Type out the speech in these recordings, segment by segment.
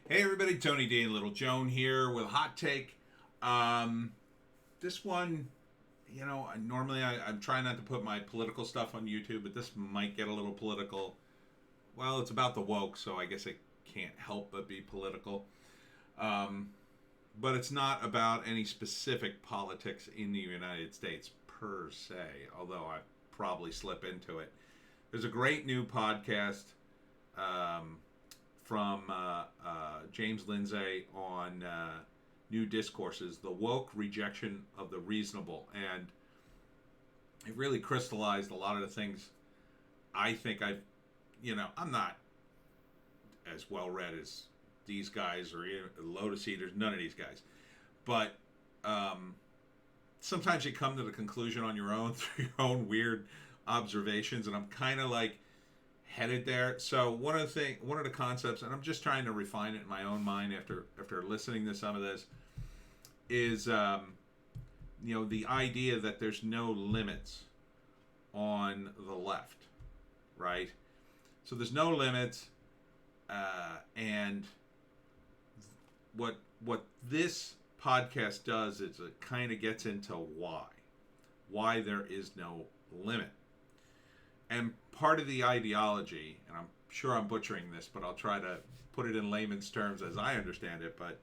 Hey everybody, Tony D and Little Joan here with a hot take. This one, normally I'm trying not to put my political stuff on YouTube, but this might get a little political. Well, it's about the woke, so I guess it can't help but be political. Um, but it's not about any specific politics in the United States per se, although I probably slip into it. There's a great new podcast um, from James Lindsay on New Discourses, The Woke Rejection of the Reasonable. And it really crystallized a lot of the things I think I'm not as well read as these guys or even Lotus Eaters, none of these guys. But sometimes you come to the conclusion on your own through your own weird observations, and I'm kind of like headed there. So one of the concepts, and I'm just trying to refine it in my own mind after listening to some of this, is the idea that there's no limits on the left, right? So there's no limits, and what this podcast does is it kind of gets into why there is no limit. And part of the ideology, and I'm sure I'm butchering this, but I'll try to put it in layman's terms as I understand it, but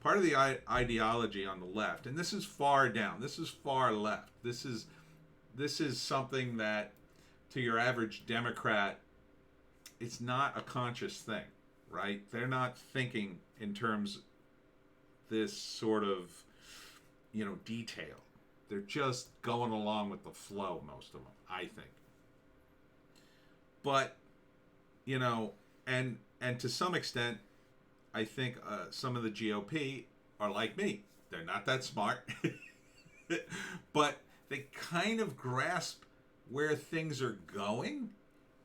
part of the ideology on the left, and this is far down, this is far left, this is something that to your average Democrat, it's not a conscious thing, right? They're not thinking in terms this sort of, detail. They're just going along with the flow, most of them, I think. But, and to some extent, I think some of the GOP are like me. They're not that smart, but they kind of grasp where things are going,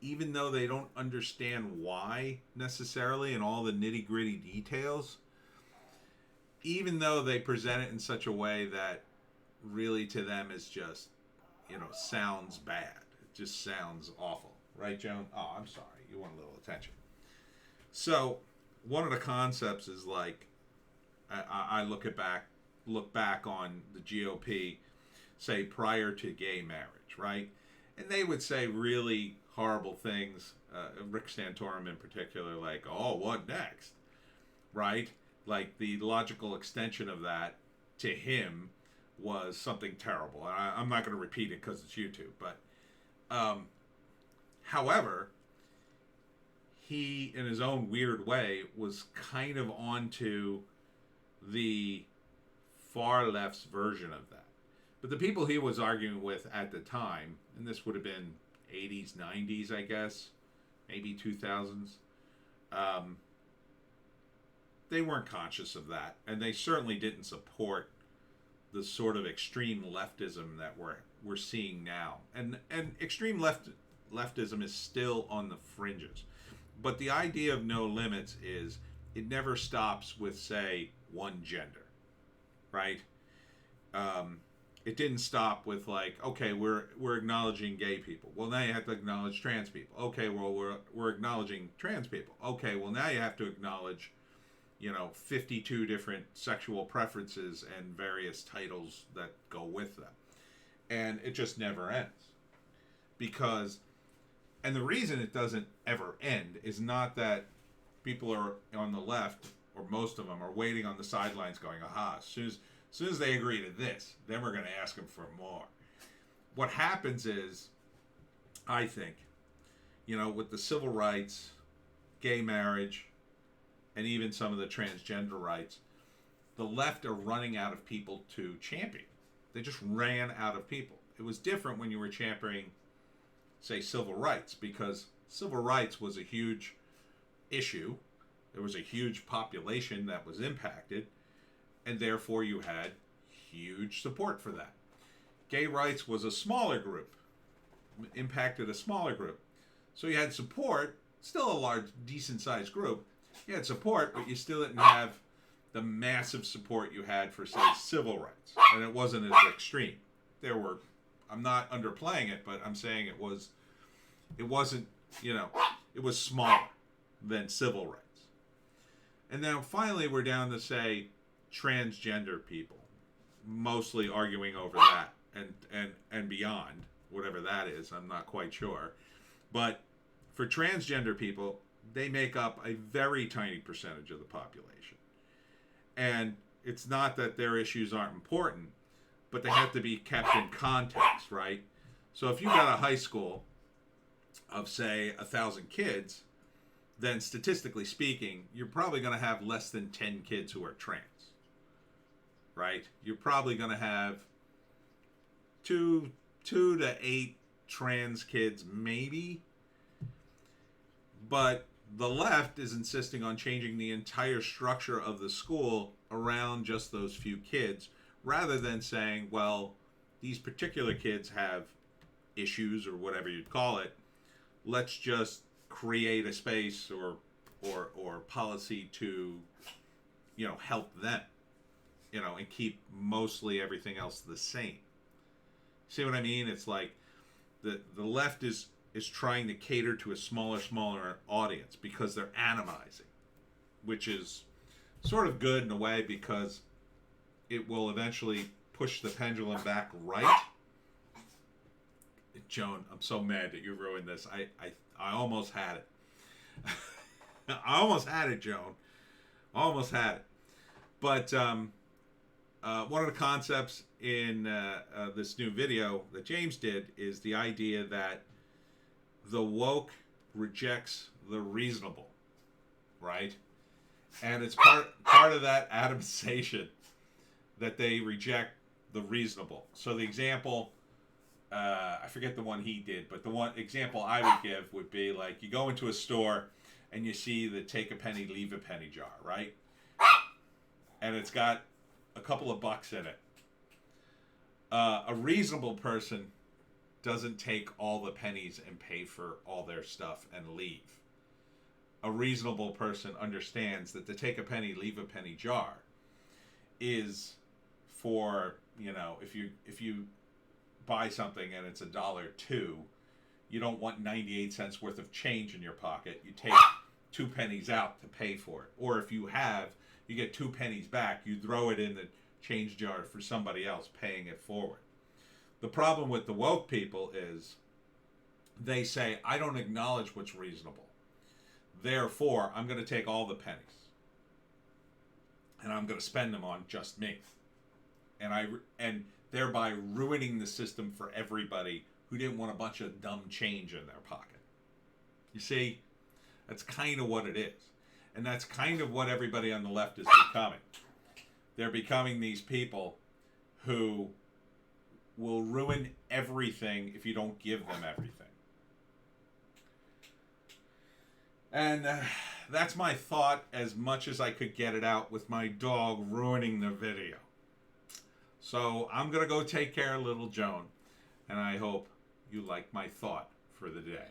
even though they don't understand why necessarily and all the nitty gritty details, even though they present it in such a way that really to them is just, sounds bad. It just sounds awful. Right, Joan? Oh, I'm sorry. You want a little attention. So, one of the concepts is like, I look back on the GOP, say prior to gay marriage, right? And they would say really horrible things. Rick Santorum in particular, like, "Oh, what next?" Right? Like the logical extension of that to him was something terrible. I'm not going to repeat it because it's YouTube, but. However, he, in his own weird way, was kind of onto the far left's version of that. But the people he was arguing with at the time, and this would have been 80s, 90s, I guess, maybe 2000s, they weren't conscious of that. And they certainly didn't support the sort of extreme leftism that we're seeing now. And extreme leftism is still on the fringes. But the idea of no limits is it never stops with, say, one gender, right? It didn't stop with like, okay, we're acknowledging gay people. Well, now you have to acknowledge trans people. Okay, well, we're acknowledging trans people. Okay, well, now you have to acknowledge, 52 different sexual preferences and various titles that go with them. And it just never ends. And the reason it doesn't ever end is not that people are on the left, or most of them, are waiting on the sidelines going, aha, as soon as they agree to this, then we're going to ask them for more. What happens is, I think, with the civil rights, gay marriage, and even some of the transgender rights, the left are running out of people to champion. They just ran out of people. It was different when you were championing, say, civil rights, because civil rights was a huge issue. There was a huge population that was impacted, and therefore you had huge support for that. Gay rights was a smaller group, impacted a smaller group. So you had support, still a large, decent-sized group. You had support, but you still didn't have the massive support you had for, say, civil rights. And it wasn't as extreme. There were, I'm not underplaying it, but I'm saying it wasn't, it was smaller than civil rights. And then finally we're down to, say, transgender people, mostly arguing over that and beyond, whatever that is, I'm not quite sure. But for transgender people, they make up a very tiny percentage of the population. And it's not that their issues aren't important, but they have to be kept in context, right? So if you got a high school of, say, 1,000 kids, then statistically speaking, you're probably going to have less than 10 kids who are trans, right? You're probably going to have two to 8 trans kids, maybe. But the left is insisting on changing the entire structure of the school around just those few kids, rather than saying, well, these particular kids have issues or whatever you'd call it. Let's just create a space or policy to, help them, and keep mostly everything else the same. See what I mean? It's like the left is trying to cater to a smaller audience because they're atomizing, which is sort of good in a way because it will eventually push the pendulum back right. Joan, I'm so mad that you ruined this. I almost had it. I almost had it, Joan. Almost had it. But one of the concepts in this new video that James did is the idea that the woke rejects the reasonable, right? And it's part of that atomization that they reject the reasonable. So the example, I forget the one he did, but the one example I would give would be like you go into a store and you see the take a penny, leave a penny jar, right? And it's got a couple of bucks in it. A reasonable person doesn't take all the pennies and pay for all their stuff and leave. A reasonable person understands that the take a penny, leave a penny jar is for, if you buy something and it's $1.02, you don't want 98 cents worth of change in your pocket. You take 2 pennies out to pay for it. Or if you get 2 pennies back, you throw it in the change jar for somebody else paying it forward. The problem with the woke people is they say, I don't acknowledge what's reasonable. Therefore, I'm going to take all the pennies and I'm going to spend them on just me. And thereby ruining the system for everybody who didn't want a bunch of dumb change in their pocket. You see, that's kind of what it is. And that's kind of what everybody on the left is becoming. They're becoming these people who will ruin everything if you don't give them everything. And that's my thought as much as I could get it out with my dog ruining the video. So I'm going to go take care of little Joan. And I hope you like my thought for the day.